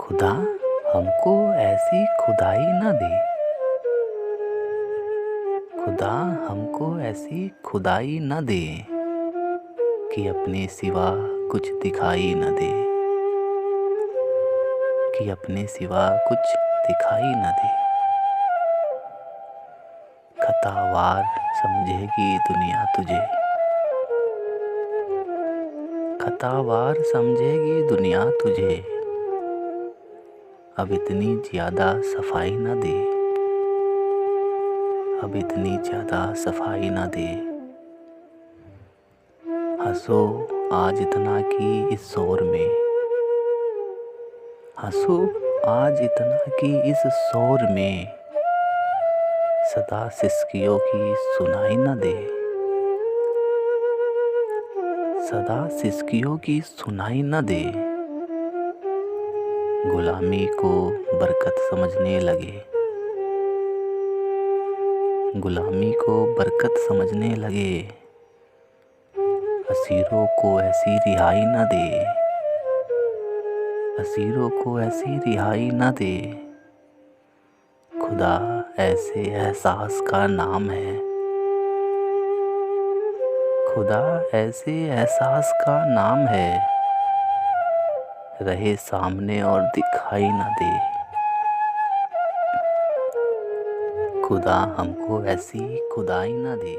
खुदा हमको ऐसी खुदाई न दे। खुदा हमको ऐसी खुदाई न दे कि अपने सिवा कुछ दिखाई न दे, कि अपने सिवा कुछ दिखाई न दे। खतावार समझेगी दुनिया तुझे, खतावार समझेगी दुनिया तुझे। अब इतनी ज़्यादा सफाई न दे, अब इतनी ज़्यादा सफाई न दे। हंसो आज इतना कि इस शोर में, हंसो आज इतना कि इस शोर में सदा सिसकियों की सुनाई न दे, सदा सिसकियों की सुनाई न दे। गुलामी को बरकत समझने लगे, गुलामी को बरकत समझने लगे। असीरों को ऐसी रिहाई न दे, असीरों को ऐसी रिहाई न दे। खुदा ऐसे एहसास का नाम है, खुदा ऐसे एहसास का नाम है। रहे सामने और दिखाई न दे। खुदा हमको ऐसी खुदाई न दे।